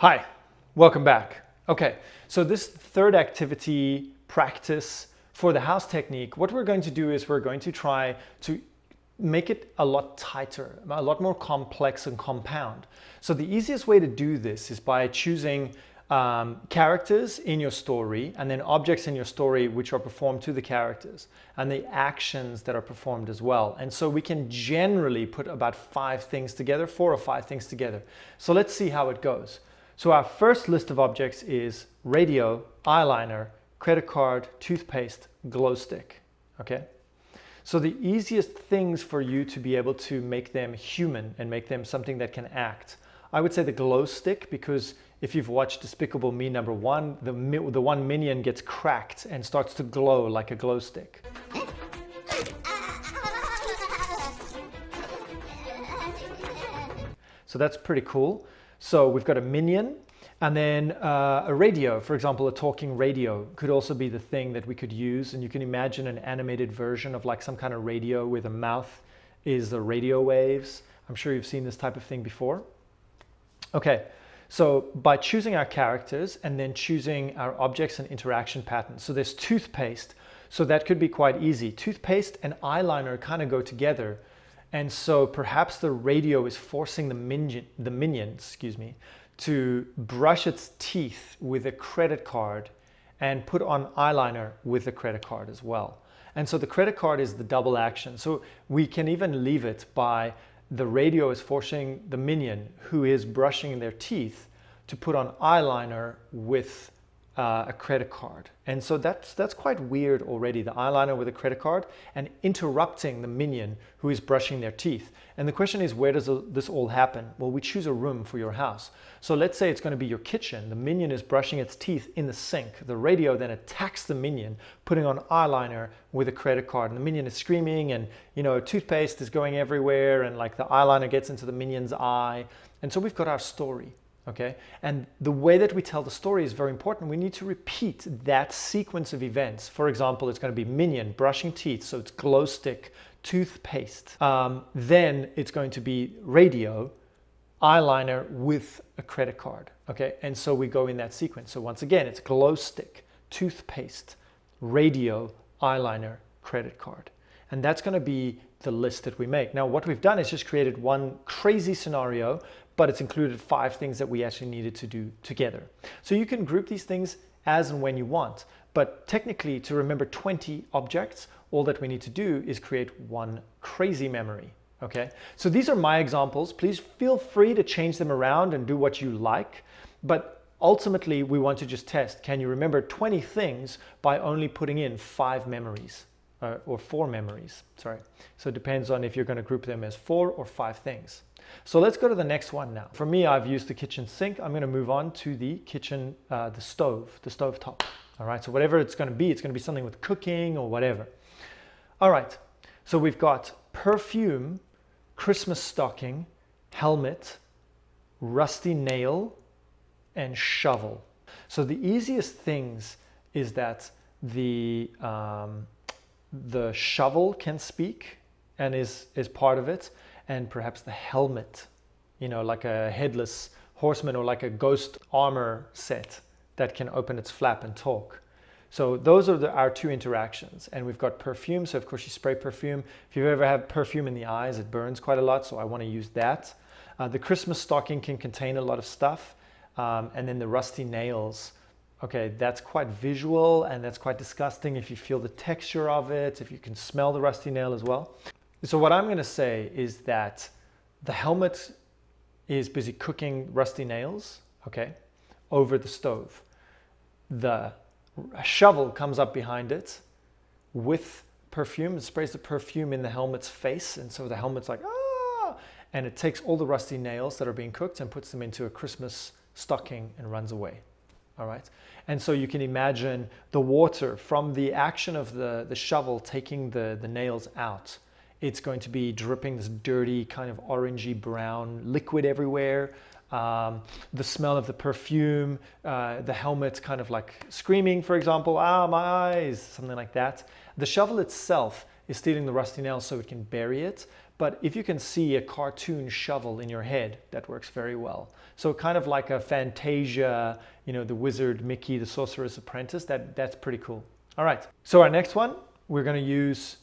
Hi, welcome back. Okay, so this third activity practice for the house technique, what we're going to do is we're going to try to make it a lot tighter, a lot more complex and compound. So the easiest way to do this is by choosing characters in your story and then objects in your story which are performed to the characters and the actions that are performed as well. And so we can generally put about 5 things together, 4 or 5 things together. So let's see how it goes. So our first list of objects is radio, eyeliner, credit card, toothpaste, glow stick, okay? So the easiest things for you to be able to make them human and make them something that can act, I would say the glow stick, because if you've watched Despicable Me #1, the one minion gets cracked and starts to glow like a glow stick. So that's pretty cool. So we've got a minion, and then a radio, for example, a talking radio could also be the thing that we could use. And you can imagine an animated version of like some kind of radio where the mouth is the radio waves. I'm sure you've seen this type of thing before. Okay, so by choosing our characters and then choosing our objects and interaction patterns. So there's toothpaste, so that could be quite easy. Toothpaste and eyeliner kind of go together. And so perhaps the radio is forcing the minion, to brush its teeth with a credit card and put on eyeliner with the credit card as well. And so the credit card is the double action. So we can even leave it by the radio is forcing the minion who is brushing their teeth to put on eyeliner with a credit card. And so that's quite weird already, the eyeliner with a credit card and interrupting the minion who is brushing their teeth. And the question is, where does this all happen? Well, we choose a room for your house. So let's say it's going to be your kitchen. The minion is brushing its teeth in the sink. The radio then attacks the minion, putting on eyeliner with a credit card. And the minion is screaming and, toothpaste is going everywhere and like the eyeliner gets into the minion's eye. And so we've got our story. Okay, and the way that we tell the story is very important. We need to repeat that sequence of events. For example, it's going to be minion brushing teeth, so it's glow stick, toothpaste. Then it's going to be radio, eyeliner with a credit card. Okay, and so we go in that sequence. So once again, it's glow stick, toothpaste, radio, eyeliner, credit card. And that's going to be the list that we make. Now, what we've done is just created one crazy scenario, but it's included 5 things that we actually needed to do together. So you can group these things as and when you want, but technically to remember 20 objects, all that we need to do is create one crazy memory, okay? So these are my examples. Please feel free to change them around and do what you like, but ultimately we want to just test, can you remember 20 things by only putting in 5 memories? Or 4 memories, sorry. So it depends on if you're going to group them as 4 or 5 things. So let's go to the next one now. For me, I've used the kitchen sink. I'm going to move on to the kitchen, the stove top. All right, so whatever it's going to be something with cooking or whatever. All right, so we've got perfume, Christmas stocking, helmet, rusty nail, and shovel. So the easiest things is that the shovel can speak and is part of it, and perhaps the helmet, like a headless horseman or like a ghost armor set that can open its flap and talk. So those are our 2 interactions. And we've got perfume, so of course you spray perfume. If you've ever had perfume in the eyes, it burns quite a lot, so I want to use that. The Christmas stocking can contain a lot of stuff, and then the rusty nails. Okay, that's quite visual and that's quite disgusting if you feel the texture of it, if you can smell the rusty nail as well. So what I'm going to say is that the helmet is busy cooking rusty nails, okay, over the stove. The shovel comes up behind it with perfume, it sprays the perfume in the helmet's face, and so the helmet's like, ah, and it takes all the rusty nails that are being cooked and puts them into a Christmas stocking and runs away. All right, and so you can imagine the water from the action of the shovel taking the nails out. It's going to be dripping this dirty kind of orangey brown liquid everywhere. The smell of the perfume, the helmet kind of like screaming, for example, ah, my eyes, something like that. The shovel itself is stealing the rusty nails so it can bury it, But if you can see a cartoon shovel in your head, that works very well. So kind of like a Fantasia, the wizard Mickey, the Sorcerer's Apprentice, that's pretty cool. All right, so our next one, we're going to use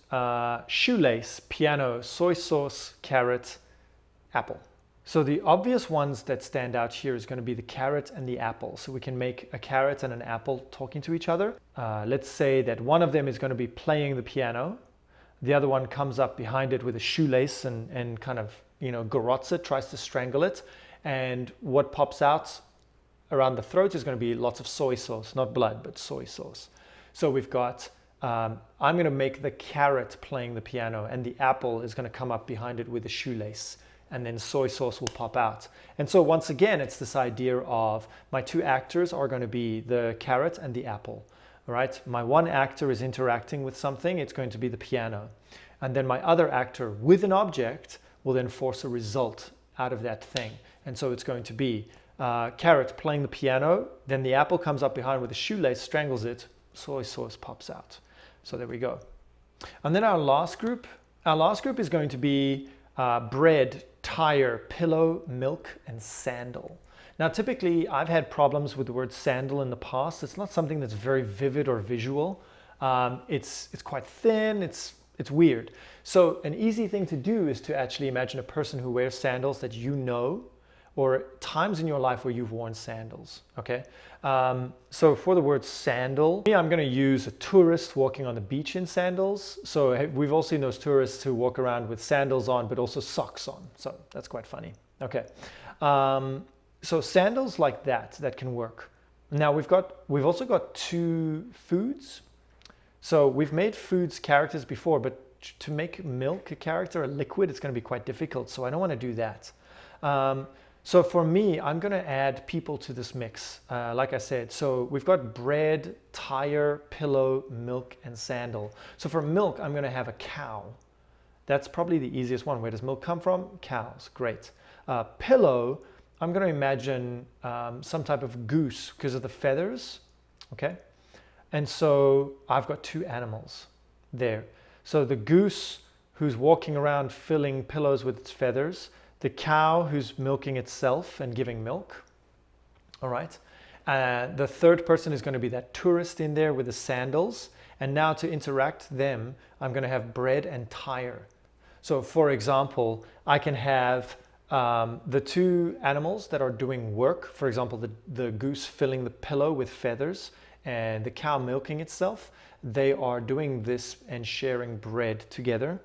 shoelace, piano, soy sauce, carrot, apple. So the obvious ones that stand out here is going to be the carrot and the apple. So we can make a carrot and an apple talking to each other. Let's say that one of them is going to be playing the piano. The other one comes up behind it with a shoelace and kind of, garrots it, tries to strangle it. And what pops out around the throat is going to be lots of soy sauce, not blood, but soy sauce. So we've got, I'm going to make the carrot playing the piano, and the apple is going to come up behind it with a shoelace, and then soy sauce will pop out. And so once again, it's this idea of my two actors are going to be the carrot and the apple. All right, my one actor is interacting with something, it's going to be the piano. And then my other actor with an object will then force a result out of that thing. And so it's going to be carrot playing the piano, then the apple comes up behind with a shoelace, strangles it, soy sauce pops out. So there we go. And then our last group is going to be bread, tire, pillow, milk, and sandal. Now, typically, I've had problems with the word sandal in the past. It's not something that's very vivid or visual. It's quite thin. It's weird. So an easy thing to do is to actually imagine a person who wears sandals that you know, or times in your life where you've worn sandals. Okay. So for the word sandal, I'm going to use a tourist walking on the beach in sandals. So we've all seen those tourists who walk around with sandals on, but also socks on. So that's quite funny. Okay. So sandals like that can work. Now we've also got two foods. So we've made foods characters before, but to make milk a character, a liquid, it's going to be quite difficult. So I don't want to do that. So for me, I'm going to add people to this mix, like I said. So we've got bread, tire, pillow, milk, and sandal. So for milk, I'm going to have a cow. That's probably the easiest one. Where does milk come from? Cows. Great. Pillow, I'm going to imagine some type of goose because of the feathers. Okay. And so I've got two animals there. So the goose who's walking around filling pillows with its feathers, the cow who's milking itself and giving milk. All right. The third person is going to be that tourist in there with the sandals. And now to interact them, I'm going to have bread and tire. So for example, I can have the two animals that are doing work. For example, the goose filling the pillow with feathers and the cow milking itself. They are doing this and sharing bread together.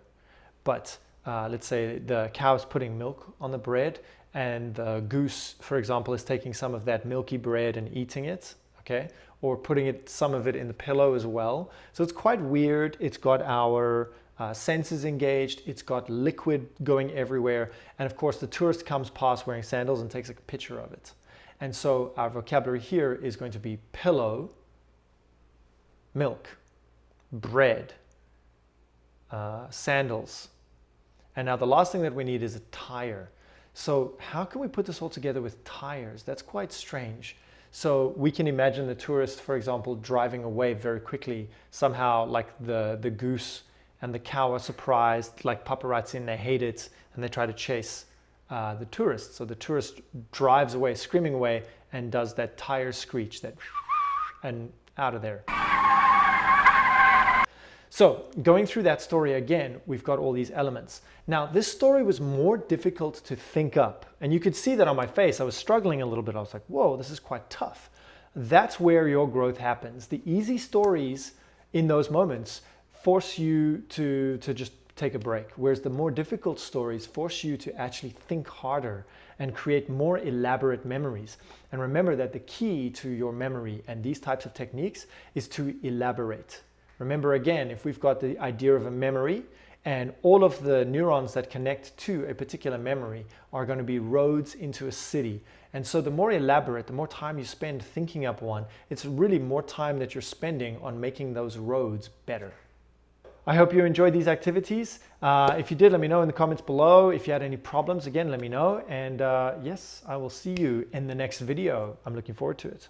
But let's say the cow is putting milk on the bread, and the goose, for example, is taking some of that milky bread and eating it, okay? Or putting some of it in the pillow as well. So it's quite weird. It's got our senses engaged. It's got liquid going everywhere. And of course, the tourist comes past wearing sandals and takes a picture of it. And so our vocabulary here is going to be pillow, milk, bread, sandals. And now the last thing that we need is a tire. So how can we put this all together with tires? That's quite strange. So we can imagine the tourist, for example, driving away very quickly. Somehow like the goose and the cow are surprised, like paparazzi, and they hate it, and they try to chase the tourist. So the tourist drives away, screaming away, and does that tire screech, that and out of there. So going through that story again, we've got all these elements. Now, this story was more difficult to think up. And you could see that on my face. I was struggling a little bit. I was like, whoa, this is quite tough. That's where your growth happens. The easy stories in those moments force you to just take a break. Whereas the more difficult stories force you to actually think harder and create more elaborate memories. And remember that the key to your memory and these types of techniques is to elaborate. Remember again, if we've got the idea of a memory and all of the neurons that connect to a particular memory are going to be roads into a city. And so the more elaborate, the more time you spend thinking up one, it's really more time that you're spending on making those roads better. I hope you enjoyed these activities. If you did, let me know in the comments below. If you had any problems, again, let me know. And yes, I will see you in the next video. I'm looking forward to it.